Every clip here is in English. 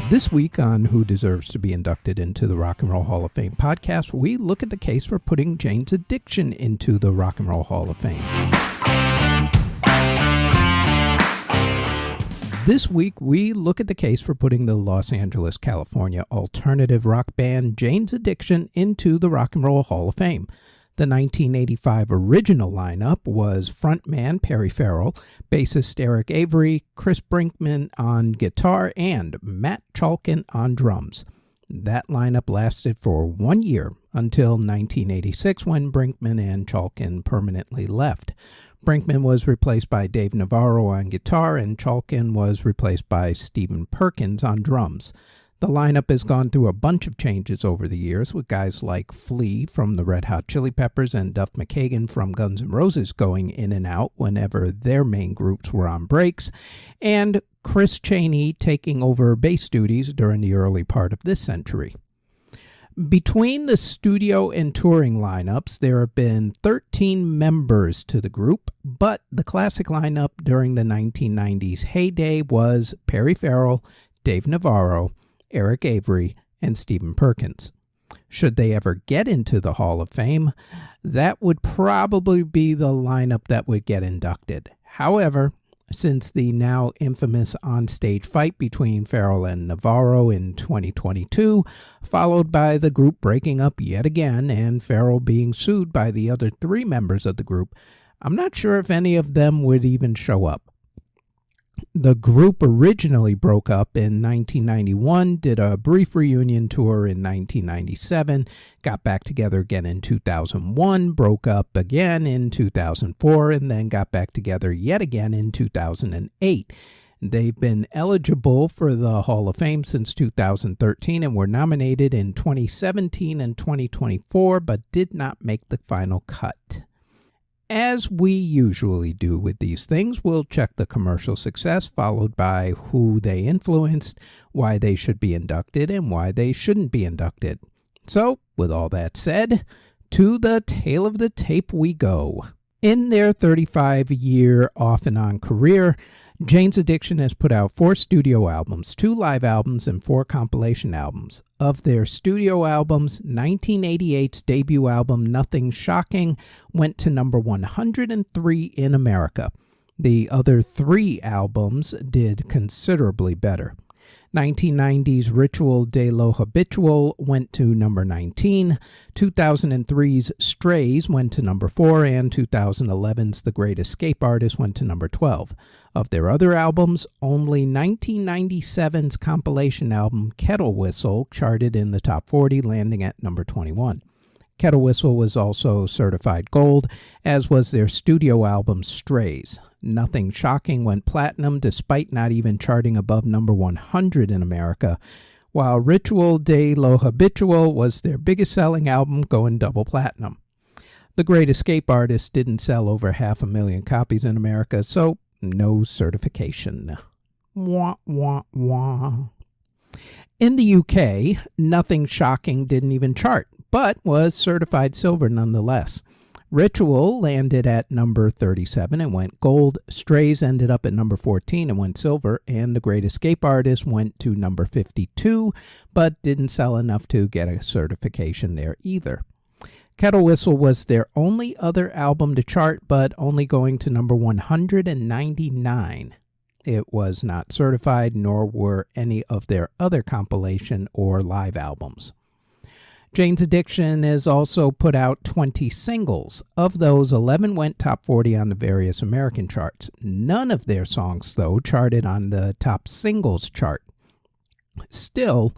This week on Who Deserves to be Inducted into the Rock and Roll Hall of Fame podcast, we look at the case for putting Jane's Addiction into the Rock and Roll Hall of Fame. This week, we look at the case for putting the Los Angeles, California alternative rock band Jane's Addiction into the Rock and Roll Hall of Fame. The 1985 original lineup was frontman Perry Farrell, bassist Eric Avery, Chris Brinkman on guitar, and Matt Chalkin on drums. That lineup lasted for 1 year until 1986 when Brinkman and Chalkin permanently left. Brinkman was replaced by Dave Navarro on guitar, and Chalkin was replaced by Stephen Perkins on drums. The lineup has gone through a bunch of changes over the years, with guys like Flea from the Red Hot Chili Peppers and Duff McKagan from Guns N' Roses going in and out whenever their main groups were on breaks, and Chris Chaney taking over bass duties during the early part of this century. Between the studio and touring lineups, there have been 13 members to the group, but the classic lineup during the 1990s heyday was Perry Farrell, Dave Navarro, Eric Avery, and Stephen Perkins. Should they ever get into the Hall of Fame, that would probably be the lineup that would get inducted. However, since the now infamous onstage fight between Farrell and Navarro in 2022, followed by the group breaking up yet again and Farrell being sued by the other three members of the group, I'm not sure if any of them would even show up. The group originally broke up in 1991, did a brief reunion tour in 1997, got back together again in 2001, broke up again in 2004, and then got back together yet again in 2008. They've been eligible for the Hall of Fame since 2013 and were nominated in 2017 and 2024, but did not make the final cut. As we usually do with these things, we'll check the commercial success, followed by who they influenced, why they should be inducted, and why they shouldn't be inducted. So, with all that said, to the tail of the tape we go. In their 35-year off-and-on career, Jane's Addiction has put out 4 studio albums, 2 live albums, and 4 compilation albums. Of their studio albums, 1988's debut album, Nothing Shocking, went to number 103 in America. The other 3 albums did considerably better. 1990's Ritual de lo Habitual went to number 19, 2003's Strays went to number 4, and 2011's The Great Escape Artist went to number 12. Of their other albums, only 1997's compilation album Kettle Whistle charted in the top 40, landing at number 21. Kettle Whistle was also certified gold, as was their studio album Strays. Nothing Shocking went platinum despite not even charting above number 100 in America, while Ritual de lo Habitual was their biggest selling album, going double platinum. The Great Escape Artist didn't sell over 500,000 copies in America, so no certification. Wah, wah, wah. In the UK, Nothing Shocking didn't even chart, but was certified silver nonetheless. Ritual landed at number 37 and went gold. Strays ended up at number 14 and went silver. And The Great Escape Artist went to number 52, but didn't sell enough to get a certification there either. Kettle Whistle was their only other album to chart, but only going to number 199. It was not certified, nor were any of their other compilation or live albums. Jane's Addiction has also put out 20 singles. Of those, 11 went top 40 on the various American charts. None of their songs, though, charted on the top singles chart. Still,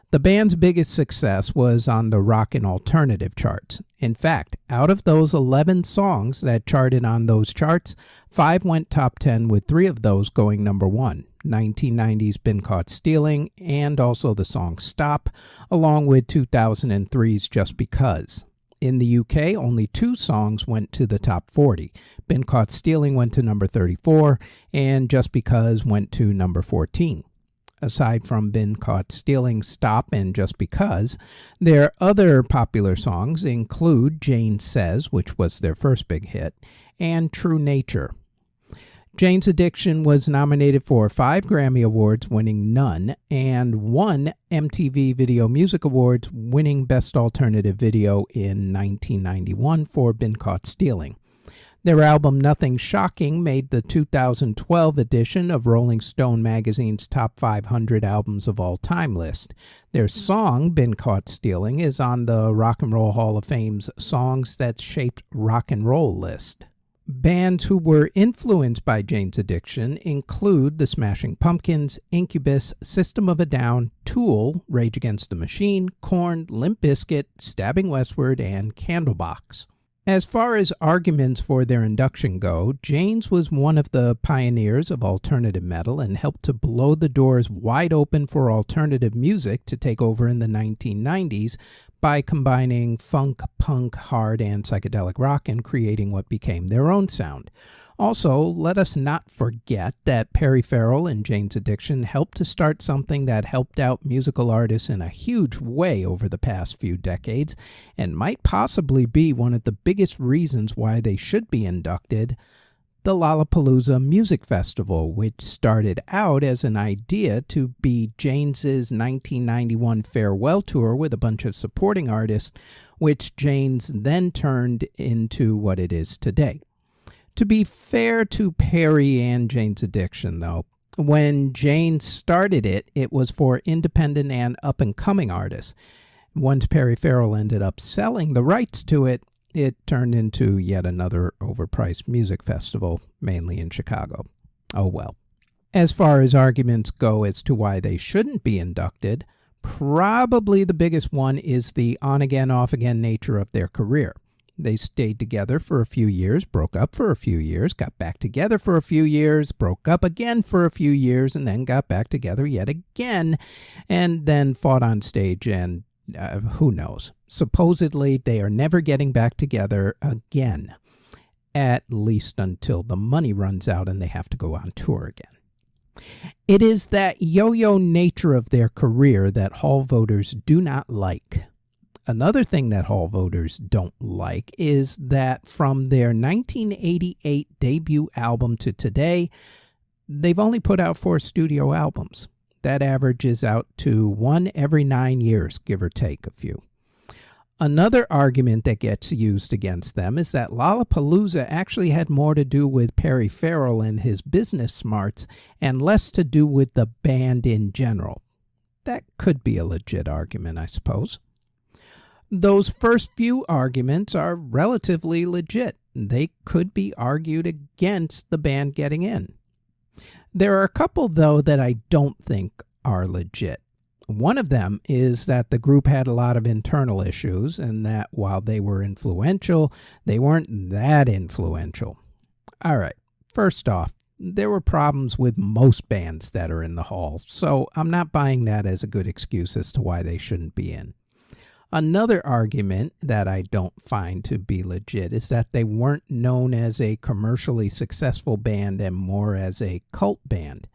the band's biggest success was on the rock and alternative charts. In fact, out of those 11 songs that charted on those charts, 5 went top 10, with 3 of those going number 1. 1990's Been Caught Stealing, and also the song Stop, along with 2003's Just Because. In the UK, only 2 songs went to the top 40. Been Caught Stealing went to number 34, and Just Because went to number 14. Aside from Been Caught Stealing, Stop, and Just Because, their other popular songs include Jane Says, which was their first big hit, and True Nature. Jane's Addiction was nominated for 5 Grammy Awards, winning none, and 1 MTV Video Music Awards, winning Best Alternative Video in 1991 for Been Caught Stealing. Their album Nothing Shocking made the 2012 edition of Rolling Stone magazine's Top 500 Albums of All Time list. Their song, Been Caught Stealing, is on the Rock and Roll Hall of Fame's Songs That Shaped Rock and Roll list. Bands who were influenced by Jane's Addiction include the Smashing Pumpkins, Incubus, System of a Down, Tool, Rage Against the Machine, Korn, Limp Bizkit, Stabbing Westward, and Candlebox. As far as arguments for their induction go, Jane's was one of the pioneers of alternative metal and helped to blow the doors wide open for alternative music to take over in the 1990s by combining funk, punk, hard, and psychedelic rock and creating what became their own sound. Also, let us not forget that Perry Farrell and Jane's Addiction helped to start something that helped out musical artists in a huge way over the past few decades and might possibly be one of the biggest reasons why they should be inducted, the Lollapalooza Music Festival, which started out as an idea to be Jane's 1991 farewell tour with a bunch of supporting artists, which Jane's then turned into what it is today. To be fair to Perry and Jane's Addiction, though, when Jane started it, it was for independent and up-and-coming artists. Once Perry Farrell ended up selling the rights to it, it turned into yet another overpriced music festival, mainly in Chicago. Oh well. As far as arguments go as to why they shouldn't be inducted, probably the biggest one is the on-again, off-again nature of their career. They stayed together for a few years, broke up for a few years, got back together for a few years, broke up again for a few years, and then got back together yet again, and then fought on stage and who knows. Supposedly, they are never getting back together again, at least until the money runs out and they have to go on tour again. It is that yo-yo nature of their career that Hall voters do not like. Another thing that Hall voters don't like is that from their 1988 debut album to today, they've only put out 4 studio albums. That averages out to 1 every 9 years, give or take a few. Another argument that gets used against them is that Lollapalooza actually had more to do with Perry Farrell and his business smarts and less to do with the band in general. That could be a legit argument, I suppose. Those first few arguments are relatively legit. They could be argued against the band getting in. There are a couple, though, that I don't think are legit. One of them is that the group had a lot of internal issues and that while they were influential, they weren't that influential. All right, first off, there were problems with most bands that are in the Hall, so I'm not buying that as a good excuse as to why they shouldn't be in. Another argument that I don't find to be legit is that they weren't known as a commercially successful band and more as a cult band.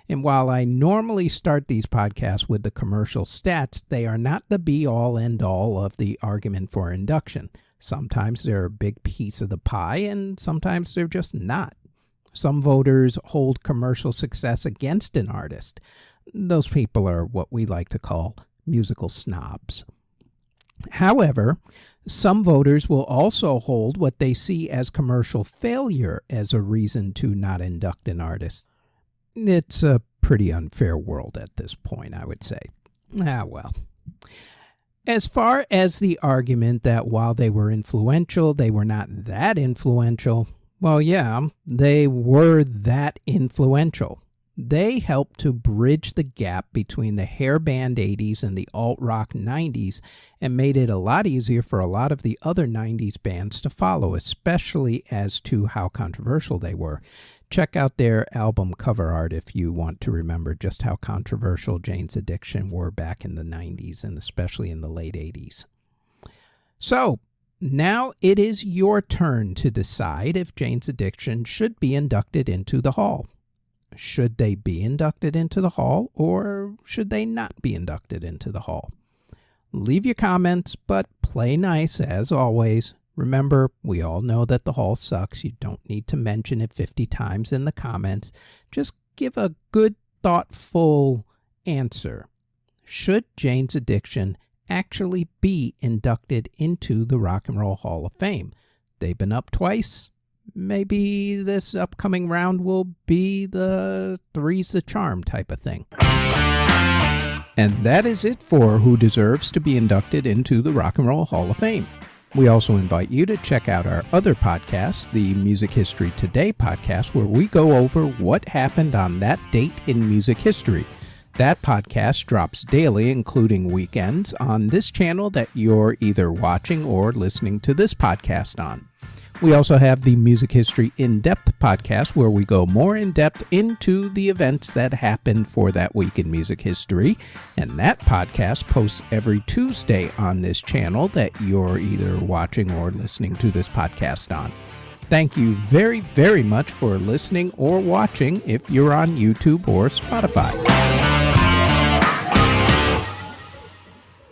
And while I normally start these podcasts with the commercial stats, they are not the be-all, end-all of the argument for induction. Sometimes they're a big piece of the pie, and sometimes they're just not. Some voters hold commercial success against an artist. Those people are what we like to call musical snobs. However, some voters will also hold what they see as commercial failure as a reason to not induct an artist. It's a pretty unfair world at this point, I would say. Well. As far as the argument that while they were influential, they were not that influential, well, yeah, they were that influential. They helped to bridge the gap between the hair band 80s and the alt-rock 90s and made it a lot easier for a lot of the other 90s bands to follow, especially as to how controversial they were. Check out their album cover art if you want to remember just how controversial Jane's Addiction were back in the 90s and especially in the late 80s. So, now it is your turn to decide if Jane's Addiction should be inducted into the Hall. Should they be inducted into the Hall, or should they not be inducted into the Hall? Leave your comments, but play nice as always. Remember, we all know that the hall sucks. You don't need to mention it 50 times in the comments. Just give a good, thoughtful answer. Should Jane's Addiction actually be inducted into the Rock and Roll Hall of Fame? They've been up twice. Maybe this upcoming round will be the three's the charm type of thing. And that is it for who deserves to be inducted into the Rock and Roll Hall of Fame. We also invite you to check out our other podcast, the Music History Today podcast, where we go over what happened on that date in music history. That podcast drops daily, including weekends, on this channel that you're either watching or listening to this podcast on. We also have the Music History In-Depth podcast, where we go more in-depth into the events that happened for that week in music history. And that podcast posts every Tuesday on this channel that you're either watching or listening to this podcast on. Thank you very, very much for listening or watching if you're on YouTube or Spotify.